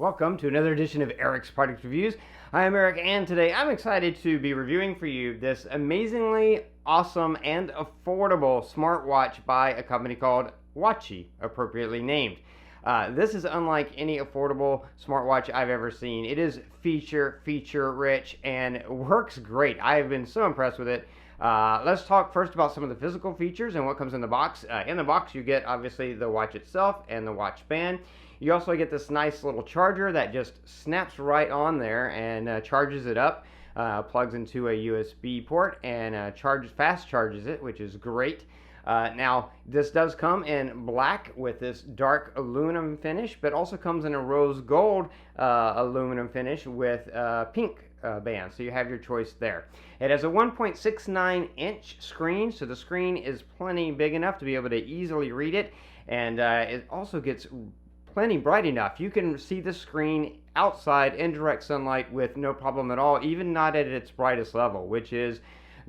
Welcome to another edition of Eric's Product Reviews. I am Eric, and today I'm excited to be reviewing for you this amazingly awesome and affordable smartwatch by a company called Watchy, appropriately named. This is unlike any affordable smartwatch I've ever seen. It is feature rich and works great. I have been so impressed with it. Let's talk first about some of the physical features and what comes in the box. In the box you get obviously the watch itself and the watch band. You also get this nice little charger that just snaps right on there and charges it up, plugs into a USB port and fast charges it, which is great. Now this does come in black with this dark aluminum finish, but also comes in a rose gold aluminum finish with pink band, so you have your choice there. It has a 1.69 inch screen, so the screen is plenty big enough to be able to easily read it, and it also gets plenty bright enough. You can see the screen outside in direct sunlight with no problem at all, even not at its brightest level, which is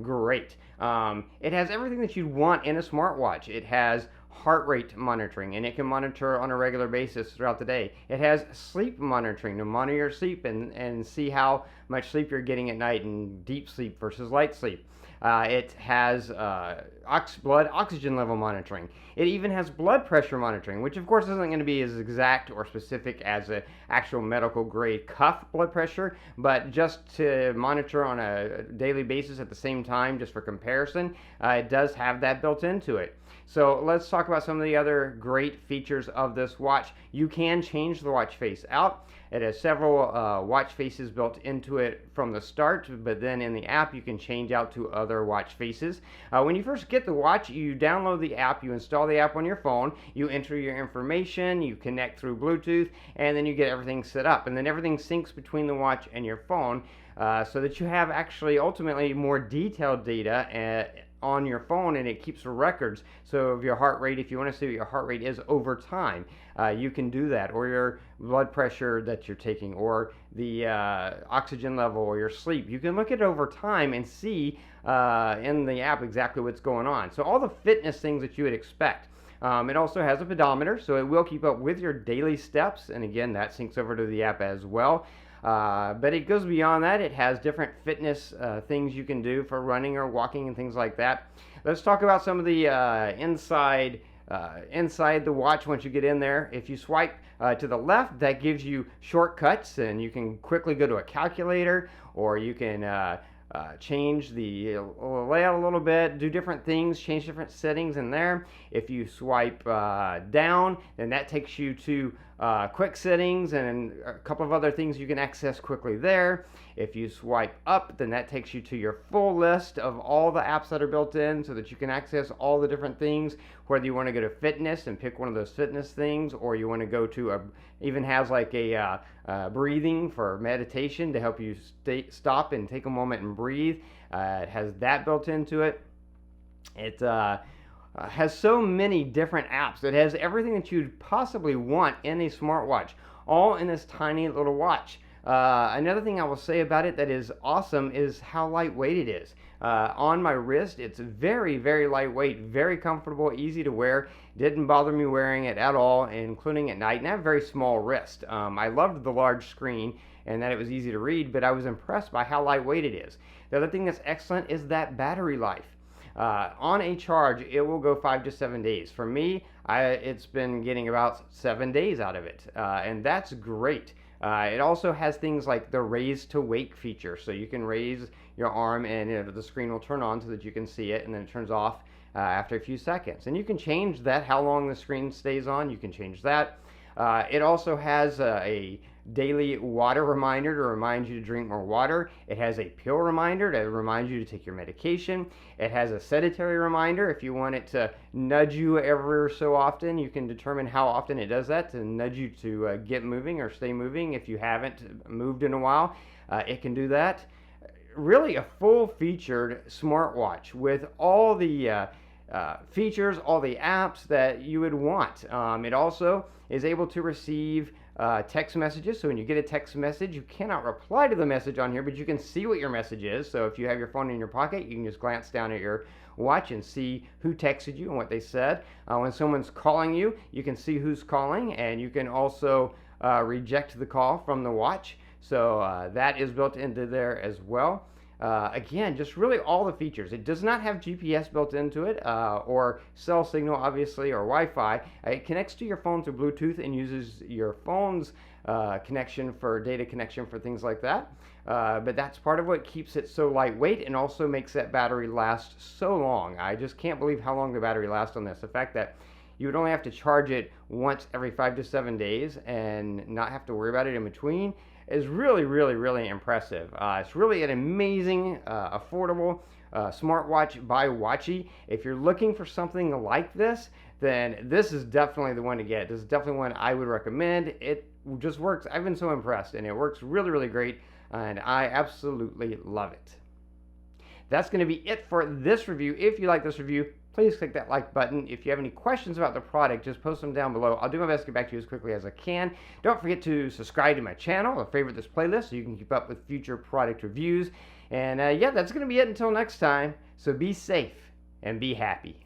great. It has everything that you'd want in a smartwatch. It has heart rate monitoring, and it can monitor on a regular basis throughout the day. It has sleep monitoring to monitor your sleep and see how much sleep you're getting at night, and deep sleep versus light sleep. It has blood oxygen level monitoring. It even has blood pressure monitoring, which of course isn't going to be as exact or specific as an actual medical grade cuff blood pressure, but just to monitor on a daily basis at the same time, just for comparison, it does have that built into it. So let's talk about some of the other great features of this watch. You can change the watch face out. It has several watch faces built into it from the start, but then in the app you can change out to other watch faces. When you first get the watch, you download the app, you install the app on your phone, you enter your information, you connect through Bluetooth, and then you get everything set up. And then everything syncs between the watch and your phone so that you have actually ultimately more detailed data on your phone, and it keeps records. So of your heart rate, if you want to see what your heart rate is over time, you can do that, or your blood pressure that you're taking, or the oxygen level, or your sleep. You can look at it over time and see in the app exactly what's going on. So all the fitness things that you would expect. It also has a pedometer, so it will keep up with your daily steps, and again that syncs over to the app as well. But it goes beyond that. It has different fitness things you can do for running or walking and things like that. Let's talk about some of the inside the watch once you get in there. If you swipe to the left, that gives you shortcuts, and you can quickly go to a calculator, or you can change the layout a little bit, do different things, change different settings in there. If you swipe down, then that takes you to quick settings and a couple of other things you can access quickly there. If you swipe up, then that takes you to your full list of all the apps that are built in, so that you can access all the different things, whether you want to go to fitness and pick one of those fitness things, or you want to go to even has like a breathing for meditation to help you stop and take a moment and breathe. It has that built into it. It has so many different apps. It has everything that you'd possibly want in a smartwatch, all in this tiny little watch. Another thing I will say about it that is awesome is how lightweight it is. On my wrist, it's very lightweight, very comfortable, easy to wear. Didn't bother me wearing it at all, including at night, and I have a very small wrist. I loved the large screen and that it was easy to read, but I was impressed by how lightweight it is. The other thing that's excellent is that battery life. On a charge, it will go 5 to 7 days. For me, it's been getting about 7 days out of it, and that's great. It also has things like the raise to wake feature, so you can raise your arm and the screen will turn on so that you can see it, and then it turns off after a few seconds. And you can change that, how long the screen stays on, you can change that. It also has a daily water reminder to remind you to drink more water. It has a pill reminder to remind you to take your medication. It has a sedentary reminder. If you want it to nudge you every so often, you can determine how often it does that to nudge you to get moving or stay moving. If you haven't moved in a while, it can do that. Really a full-featured smartwatch with all the features, all the apps that you would want. It also is able to receive text messages. So when you get a text message, you cannot reply to the message on here, but you can see what your message is. So if you have your phone in your pocket, you can just glance down at your watch and see who texted you and what they said. When someone's calling you, you can see who's calling, and you can also reject the call from the watch. So that is built into there as well. Again, just really all the features. It does not have GPS built into it, or cell signal, obviously, or Wi-Fi. It connects to your phone through Bluetooth and uses your phone's connection for data connection for things like that. But that's part of what keeps it so lightweight and also makes that battery last so long. I just can't believe how long the battery lasts on this. The fact that you would only have to charge it once every 5 to 7 days and not have to worry about it in between is really, really, really impressive. It's really an amazing, affordable smartwatch by Watchy. If you're looking for something like this, then this is definitely the one to get. This is definitely one I would recommend. It just works. I've been so impressed, and it works really, really great, and I absolutely love it. That's going to be it for this review. If you like this review, please click that like button. If you have any questions about the product, just post them down below. I'll do my best to get back to you as quickly as I can. Don't forget to subscribe to my channel or favorite this playlist so you can keep up with future product reviews. And yeah, that's going to be it until next time. So be safe and be happy.